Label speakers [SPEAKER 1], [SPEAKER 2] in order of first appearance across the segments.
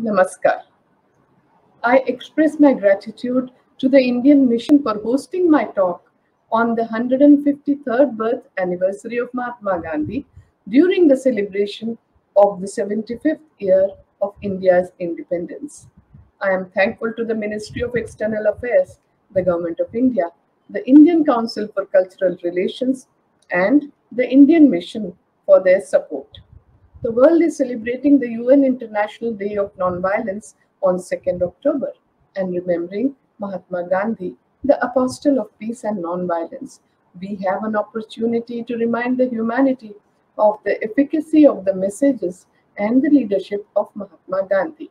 [SPEAKER 1] Namaskar. I express my gratitude to the Indian Mission for hosting my talk on the 153rd birth anniversary of Mahatma Gandhi during the celebration of the 75th year of India's independence. I am thankful to the Ministry of External Affairs, the Government of India, the Indian Council for Cultural Relations, and the Indian Mission for their support. The world is celebrating the UN International Day of Nonviolence on 2nd October and remembering Mahatma Gandhi, the apostle of peace and nonviolence. We have an opportunity to remind the humanity of the efficacy of the messages and the leadership of Mahatma Gandhi.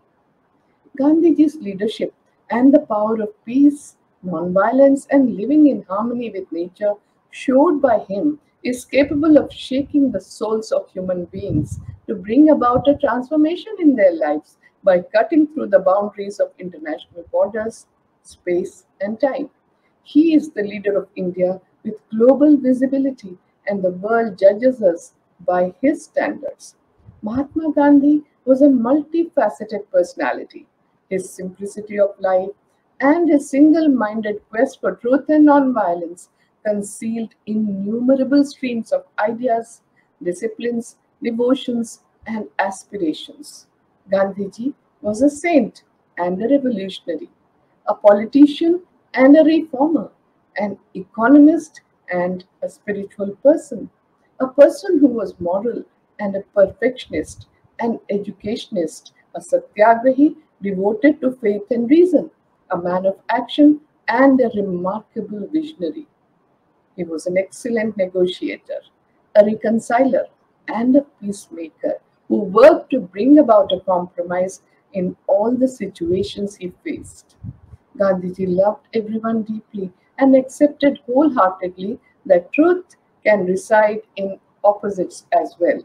[SPEAKER 1] Gandhiji's leadership and the power of peace, nonviolence, and living in harmony with nature showed by him is capable of shaking the souls of human beings to bring about a transformation in their lives by cutting through the boundaries of international borders, space, and time. He is the leader of India with global visibility, and the world judges us by his standards. Mahatma Gandhi was a multifaceted personality. His simplicity of life and his single minded quest for truth and nonviolence concealed innumerable streams of ideas, disciplines, devotions, and aspirations. Gandhiji was a saint and a revolutionary, a politician and a reformer, an economist and a spiritual person, a person who was moral and a perfectionist, an educationist, a satyagrahi devoted to faith and reason, a man of action and a remarkable visionary. He was an excellent negotiator, a reconciler, and a peacemaker who worked to bring about a compromise in all the situations he faced. Gandhiji loved everyone deeply and accepted wholeheartedly that truth can reside in opposites as well.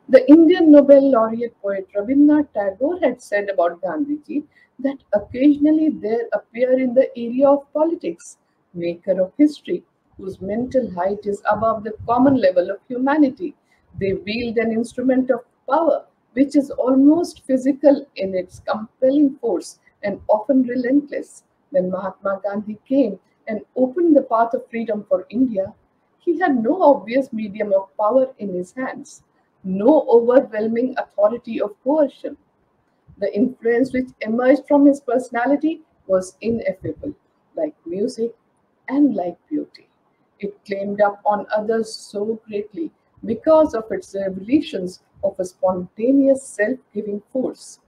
[SPEAKER 1] The Indian Nobel laureate poet Rabindranath Tagore had said about Gandhiji that occasionally there appear in the area of politics, maker of history, whose mental height is above the common level of humanity. They wield an instrument of power which is almost physical in its compelling force and often relentless. When Mahatma Gandhi came and opened the path of freedom for India, he had no obvious medium of power in his hands, no overwhelming authority of coercion. The influence which emerged from his personality was ineffable, like music and like beauty. It claimed up on others so greatly because of its revelations of a spontaneous self giving force.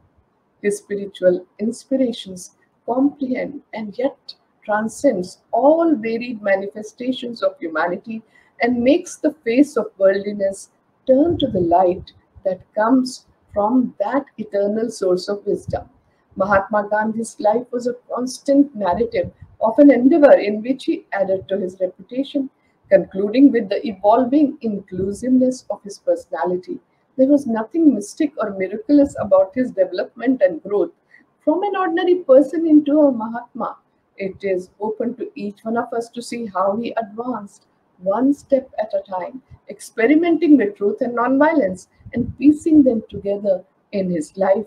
[SPEAKER 1] His spiritual inspirations comprehend and yet transcends all varied manifestations of humanity and makes the face of worldliness turn to the light that comes from that eternal source of wisdom. Mahatma Gandhi's life was a constant narrative of an endeavor in which he added to his reputation, concluding with the evolving inclusiveness of his personality. There was nothing mystic or miraculous about his development and growth. From an ordinary person into a Mahatma, it is open to each one of us to see how he advanced, one step at a time, experimenting with truth and nonviolence and piecing them together in his life,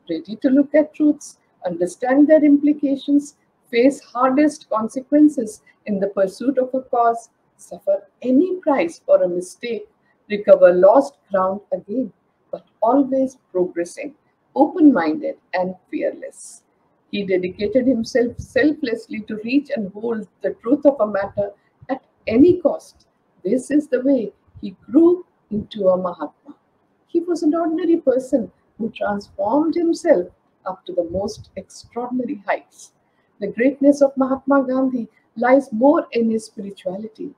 [SPEAKER 1] ready to look at truths, understand their implications, face hardest consequences in the pursuit of a cause, suffer any price for a mistake, recover lost ground again, but always progressing, open minded, and fearless. He dedicated himself selflessly to reach and hold the truth of a matter at any cost. This is the way he grew into a Mahatma. He was an ordinary person who transformed himself up to the most extraordinary heights. The greatness of Mahatma Gandhi lies more in his spirituality,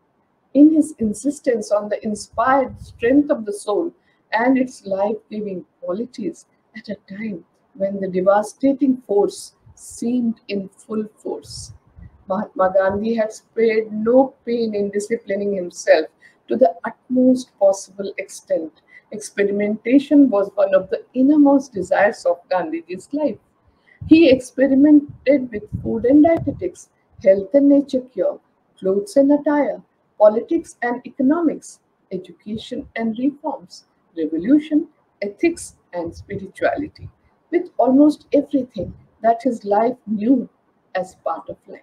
[SPEAKER 1] in his insistence on the inspired strength of the soul and its life giving qualities at a time when the devastating force seemed in full force. Mahatma Gandhi had spared no pain in disciplining himself to the utmost possible extent. Experimentation was one of the innermost desires of Gandhiji's life. He experimented with food and dietetics, health and nature cure, clothes and attire, politics and economics, education and reforms, revolution, ethics and spirituality. with almost everything that his life knew as part of life.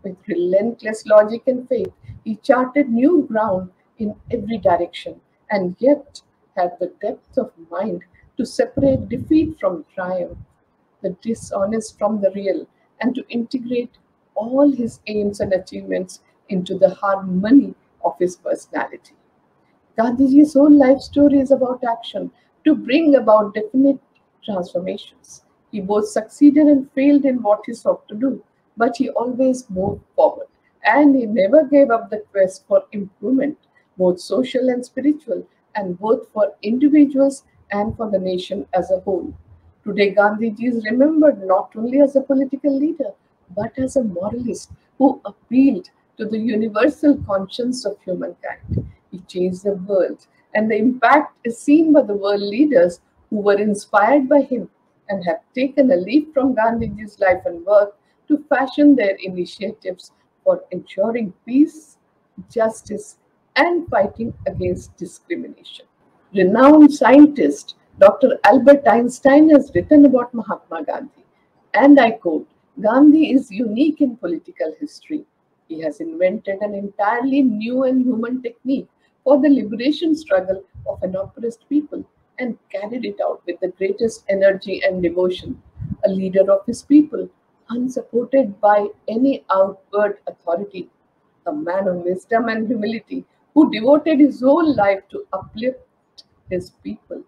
[SPEAKER 1] With relentless logic and faith, he charted new ground in every direction, and yet had the depth of mind to separate defeat from triumph, the dishonest from the real, and to integrate all his aims and achievements into the harmony of his personality. Gandhiji's whole life story is about action to bring about definite transformations. He both succeeded and failed in what he sought to do, but he always moved forward and he never gave up the quest for improvement, both social and spiritual, and both for individuals and for the nation as a whole. Today, Gandhiji is remembered not only as a political leader, but as a moralist who appealed to the universal conscience of humankind. He changed the world, and the impact is seen by the world leaders who were inspired by him and have taken a leaf from Gandhiji's life and work to fashion their initiatives for ensuring peace, justice, and fighting against discrimination. Renowned scientist Dr. Albert Einstein has written about Mahatma Gandhi, and I quote, Gandhi is unique in political history. He has invented an entirely new and human technique for the liberation struggle of an oppressed people and carried it out with the greatest energy and devotion. A leader of his people, unsupported by any outward authority, a man of wisdom and humility who devoted his whole life to uplift his people.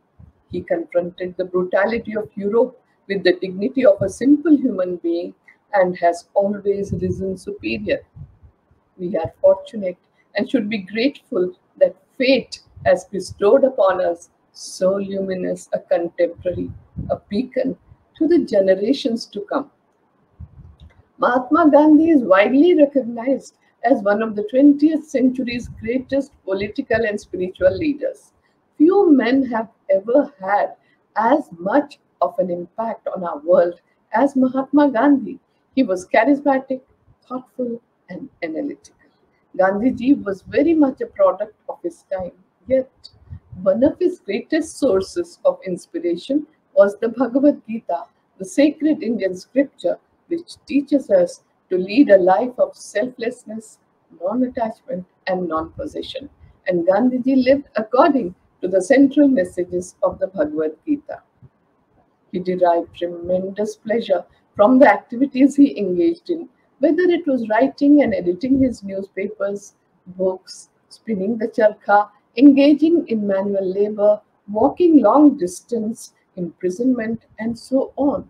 [SPEAKER 1] He confronted the brutality of Europe with the dignity of a simple human being and has always risen superior. We are fortunate and should be grateful that fate has bestowed upon us so luminous a contemporary, a beacon to the generations to come. Mahatma Gandhi is widely recognized as one of the 20th century's greatest political and spiritual leaders. Few men have ever had as much of an impact on our world as Mahatma Gandhi. He was charismatic, thoughtful, and analytical. Gandhiji was very much a product of his time, yet one of his greatest sources of inspiration was the Bhagavad Gita, the sacred Indian scripture which teaches us to lead a life of selflessness, non attachment, and non possession. And Gandhiji lived according to the central messages of the Bhagavad Gita. He derived tremendous pleasure from the activities he engaged in, whether it was writing and editing his newspapers, books, spinning the charkha, engaging in manual labor, walking long distance, imprisonment, and so on.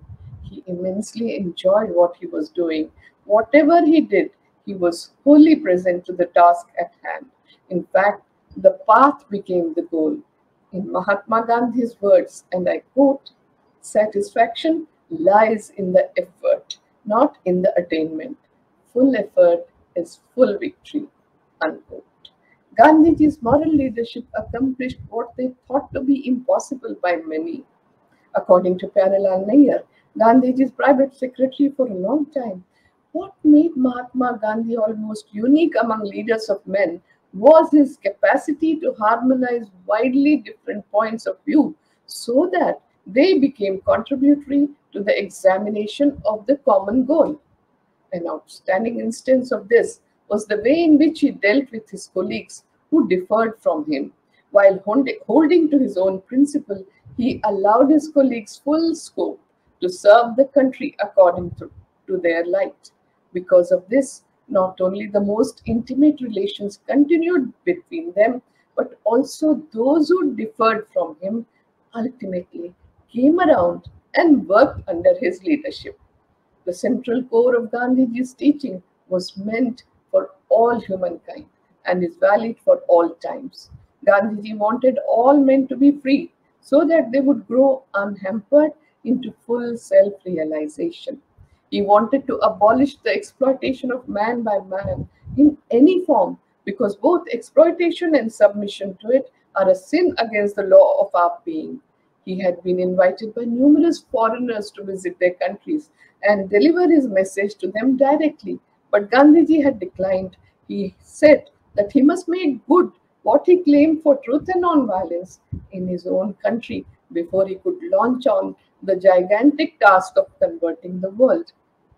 [SPEAKER 1] He immensely enjoyed what he was doing. Whatever he did, he was wholly present to the task at hand. In fact, the path became the goal. In Mahatma Gandhi's words, and I quote, satisfaction lies in the effort, not in the attainment. Full effort is full victory. Unquote. Gandhiji's moral leadership accomplished what they thought to be impossible by many. According to Pyarelal Nair, Gandhiji's private secretary for a long time, what made Mahatma Gandhi almost unique among leaders of men was his capacity to harmonize widely different points of view so that they became contributory to the examination of the common goal. An outstanding instance of this was the way in which he dealt with his colleagues who differed from him. While holding to his own principle, he allowed his colleagues full scope to serve the country according to their light. Because of this, not only the most intimate relations continued between them, but also those who differed from him ultimately came around and worked under his leadership. The central core of Gandhiji's teaching was meant for all humankind and is valid for all times. Gandhiji wanted all men to be free so that they would grow unhampered into full self-realization. He wanted to abolish the exploitation of man by man in any form because both exploitation and submission to it are a sin against the law of our being. He had been invited by numerous foreigners to visit their countries and deliver his message to them directly, but Gandhiji had declined. He said that he must make good what he claimed for truth and non-violence in his own country before he could launch on the gigantic task of converting the world.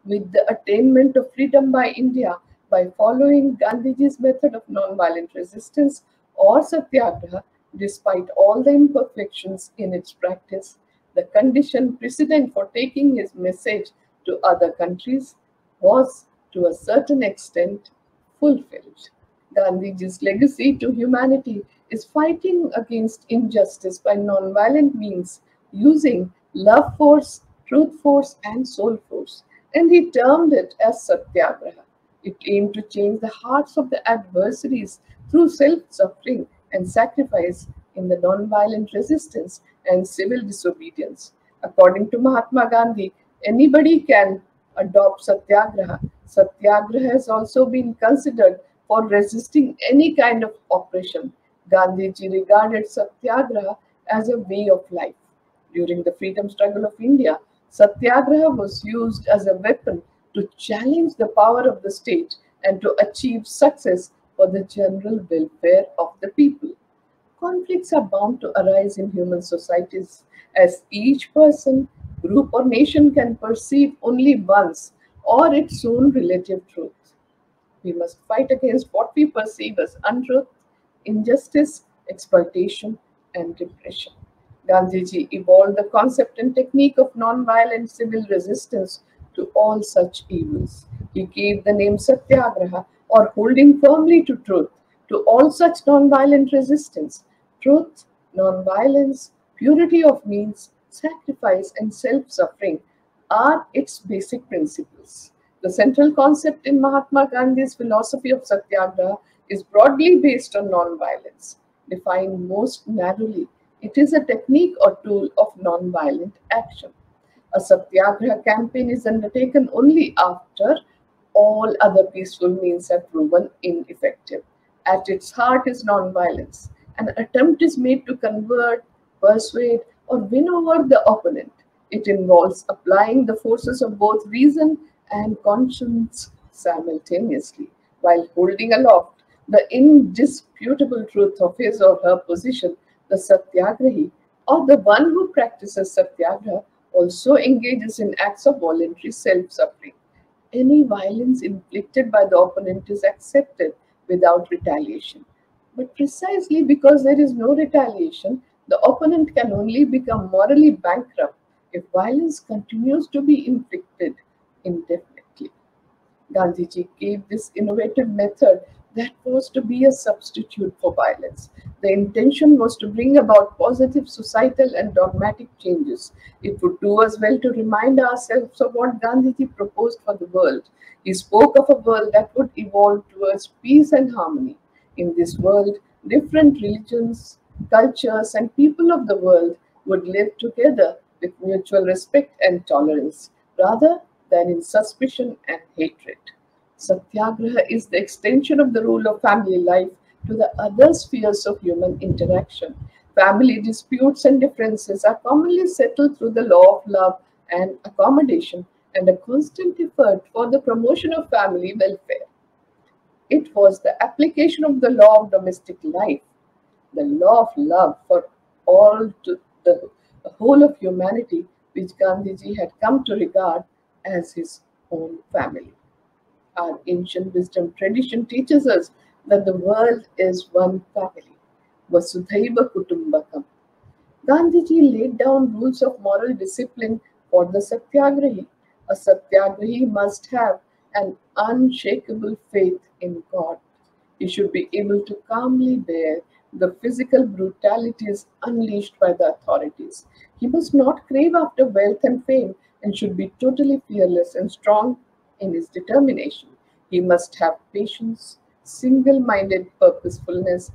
[SPEAKER 1] With the attainment of freedom by India by following Gandhiji's method of non-violent resistance or satyagraha, despite all the imperfections in its practice, the condition precedent for taking his message to other countries was, to a certain extent, fulfilled. Gandhiji's legacy to humanity is fighting against injustice by non-violent means, using love force, truth force, and soul force, and he termed it as Satyagraha. It aimed to change the hearts of the adversaries through self-suffering and sacrifice in the non-violent resistance and civil disobedience. According to Mahatma Gandhi, anybody can adopt Satyagraha. Satyagraha has also been considered for resisting any kind of oppression. Gandhiji regarded Satyagraha as a way of life. During the freedom struggle of India, Satyagraha was used as a weapon to challenge the power of the state and to achieve success for the general welfare of the people. Conflicts are bound to arise in human societies as each person, group, or nation can perceive only one's or its own relative truth. We must fight against what we perceive as untruth, injustice, exploitation, and repression. Gandhiji evolved the concept and technique of non-violent civil resistance to all such evils. He gave the name Satyagraha, or holding firmly to truth, to all such non-violent resistance. Truth, non-violence, purity of means, sacrifice, and self-suffering are its basic principles. The central concept in Mahatma Gandhi's philosophy of Satyagraha is broadly based on non-violence. Defined most narrowly, it is a technique or tool of non-violent action. A Satyagraha campaign is undertaken only after all other peaceful means have proven ineffective. At its heart is non-violence. An attempt is made to convert, persuade, or win over the opponent. It involves applying the forces of both reason and conscience simultaneously, while holding aloft the indisputable truth of his or her position. The Satyagrahi, or the one who practices Satyagraha, also engages in acts of voluntary self-suffering. Any violence inflicted by the opponent is accepted without retaliation. But precisely because there is no retaliation, the opponent can only become morally bankrupt if violence continues to be inflicted indefinitely. Gandhiji gave this innovative method that was to be a substitute for violence. The intention was to bring about positive societal and dogmatic changes. It would do us well to remind ourselves of what Gandhiji proposed for the world. He spoke of a world that would evolve towards peace and harmony. In this world, different religions, cultures, and people of the world would live together with mutual respect and tolerance, rather than in suspicion and hatred. Satyagraha is the extension of the rule of family life to the other spheres of human interaction. Family disputes and differences are commonly settled through the law of love and accommodation and a constant effort for the promotion of family welfare. It was the application of the law of domestic life, the law of love for all to the whole of humanity, which Gandhiji had come to regard as his own family. Our ancient wisdom tradition teaches us that the world is one family, Vasudhaiva Kutumbakam. Gandhiji laid down rules of moral discipline for the Satyagrahi. A Satyagrahi must have an unshakable faith in God. He should be able to calmly bear the physical brutalities unleashed by the authorities. He must not crave after wealth and fame and should be totally fearless and strong in his determination. He must have patience, single minded purposefulness,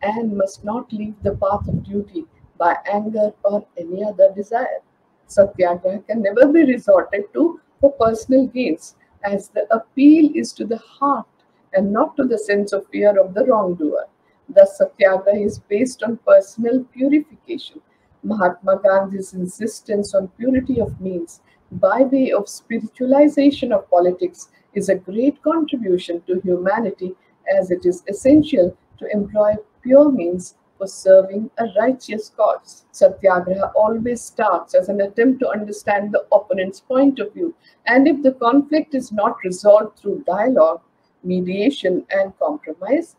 [SPEAKER 1] and must not leave the path of duty by anger or any other desire. Satyagraha can never be resorted to for personal gains, as the appeal is to the heart and not to the sense of fear of the wrongdoer. Thus, Satyagraha is based on personal purification. Mahatma Gandhi's insistence on purity of means by way of spiritualization of politics is a great contribution to humanity, as it is essential to employ pure means was serving a righteous cause. Satyagraha always starts as an attempt to understand the opponent's point of view, and if the conflict is not resolved through dialogue, mediation, and compromise,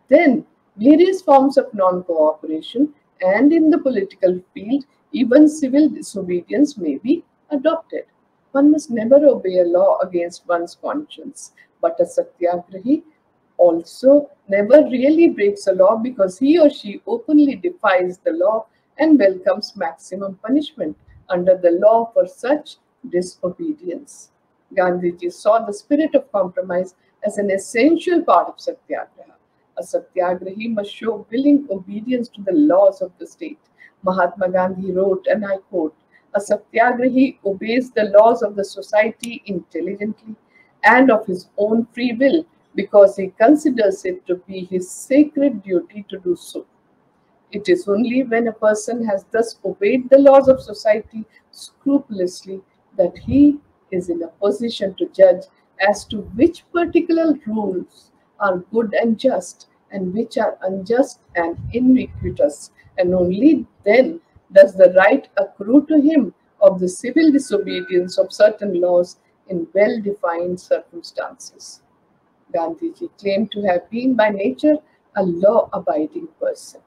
[SPEAKER 1] then various forms of non cooperation and in the political field, even civil disobedience may be adopted. One must never obey a law against one's conscience, but a satyagrahi also never really breaks a law because he or she openly defies the law and welcomes maximum punishment under the law for such disobedience. Gandhiji saw the spirit of compromise as an essential part of satyagraha. A satyagrahi must show willing obedience to the laws of the state. Mahatma Gandhi wrote, and I quote, "A satyagrahi obeys the laws of the society intelligently and of his own free will because he considers it to be his sacred duty to do so. It is only when a person has thus obeyed the laws of society scrupulously that he is in a position to judge as to which particular rules are good and just and which are unjust and iniquitous, and only then does the right accrue to him of the civil disobedience of certain laws in well defined circumstances." Gandhiji claimed to have been by nature a law abiding person.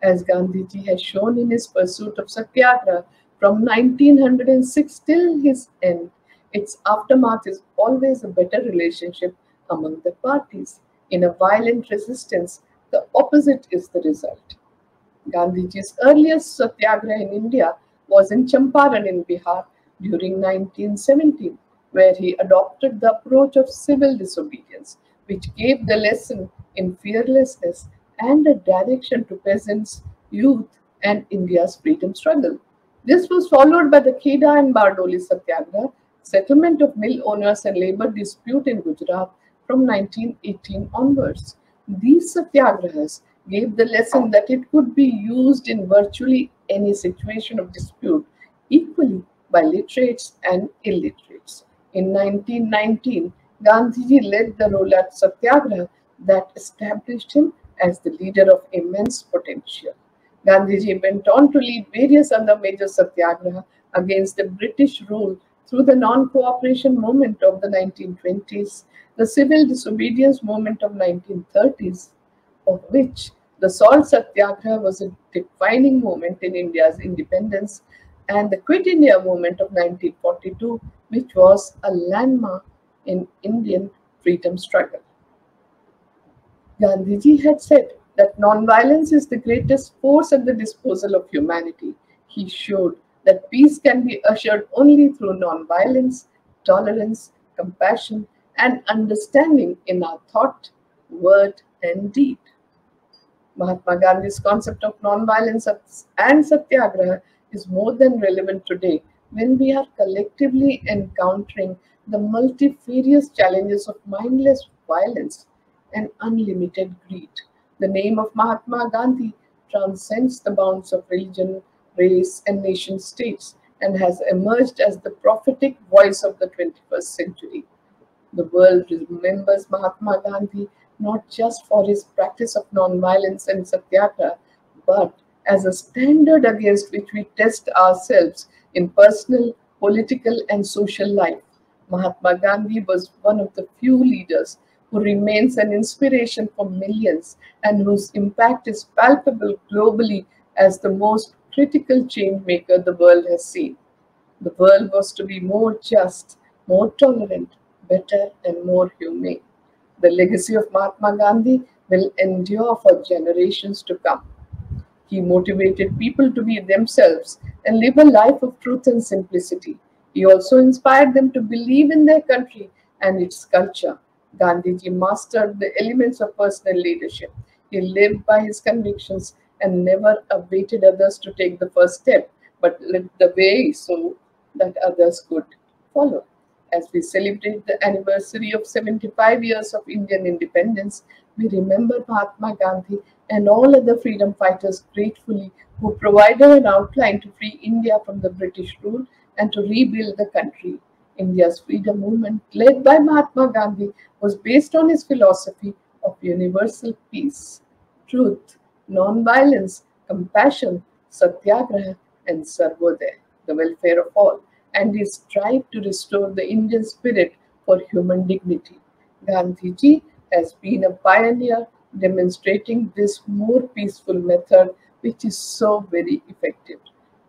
[SPEAKER 1] As Gandhiji has shown in his pursuit of Satyagraha from 1906 till his end, its aftermath is always a better relationship among the parties. In a violent resistance, the opposite is the result. Gandhiji's earliest satyagraha in India was in Champaran in Bihar during 1917, where he adopted the approach of civil disobedience, which gave the lesson in fearlessness and a direction to peasants, youth, and India's freedom struggle. This was followed by the Kheda and Bardoli Satyagraha, settlement of mill owners and labor dispute in Gujarat from 1918 onwards. These satyagrahas gave the lesson that it could be used in virtually any situation of dispute, equally by literates and illiterates. In 1919, Gandhiji led the Rolat Satyagraha that established him as the leader of immense potential. Gandhiji went on to lead various other major satyagraha against the British rule through the non-cooperation movement of the 1920s, the civil disobedience movement of 1930s, of which the Salt Satyagraha was a defining moment in India's independence, and the Quit India movement of 1942, which was a landmark in Indian freedom struggle. Gandhiji had said that nonviolence is the greatest force at the disposal of humanity. He showed that peace can be assured only through nonviolence, tolerance, compassion, and understanding in our thought, word, and deed. Mahatma Gandhi's concept of nonviolence and satyagraha is more than relevant today when we are collectively encountering the multifarious challenges of mindless violence and unlimited greed. The name of Mahatma Gandhi transcends the bounds of religion, race, and nation states and has emerged as the prophetic voice of the 21st century. The world remembers Mahatma Gandhi not just for his practice of non-violence and satyagraha, but as a standard against which we test ourselves in personal, political, and social life. Mahatma Gandhi was one of the few leaders who remains an inspiration for millions and whose impact is palpable globally as the most critical change maker the world has seen. The world was to be more just, more tolerant, better, and more humane. The legacy of Mahatma Gandhi will endure for generations to come. He motivated people to be themselves and live a life of truth and simplicity. He also inspired them to believe in their country and its culture. Gandhiji mastered the elements of personal leadership. He lived by his convictions and never awaited others to take the first step, but led the way so that others could follow. As we celebrate the anniversary of 75 years of Indian independence, we remember Mahatma Gandhi and all other freedom fighters gratefully who provided an outline to free India from the British rule and to rebuild the country. India's freedom movement, led by Mahatma Gandhi, was based on his philosophy of universal peace, truth, non-violence, compassion, satyagraha, and sarvodaya, the welfare of all, and he strived to restore the Indian spirit for human dignity. Gandhiji has been a pioneer demonstrating this more peaceful method, which is so very effective.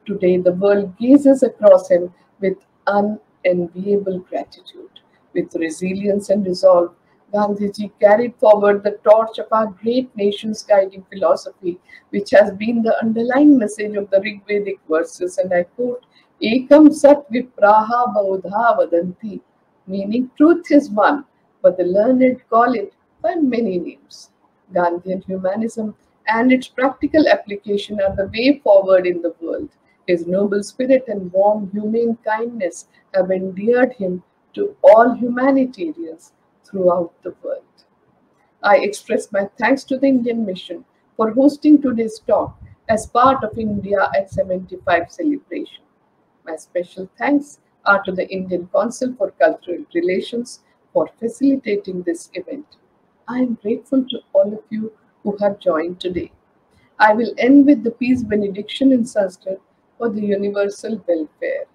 [SPEAKER 1] Today, the world gazes across him with unenviable gratitude. With resilience and resolve, Gandhiji carried forward the torch of our great nation's guiding philosophy, which has been the underlying message of the Rigvedic verses. And I quote, Ekam Sat Vipraha Baudha Vadanti, meaning truth is one, but the learned call it by many names. Gandhian humanism and its practical application are the way forward in the world. His noble spirit and warm, humane kindness have endeared him to all humanitarians throughout the world. I express my thanks to the Indian Mission for hosting today's talk as part of India at 75 celebration. My special thanks are to the Indian Council for Cultural Relations for facilitating this event. I am grateful to all of you who have joined today. I will end with the peace benediction in Sanskrit for the universal welfare.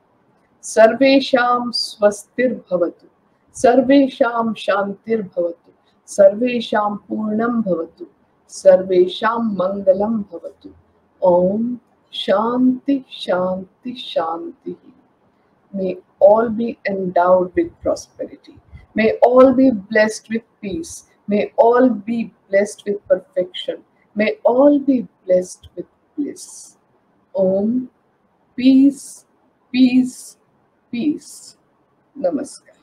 [SPEAKER 1] सर्वेषां स्वस्तिर्भवतु सर्वेषां शान्तिर्भवतु सर्वेषां पूर्णं भवतु सर्वेषां मङ्गलं भवतु ॐ शान्ति शान्ति शान्तिः. May all be endowed with prosperity. May all be blessed with peace. May all be blessed with perfection. May all be blessed with bliss. Om. Peace, peace, peace. Namaskar.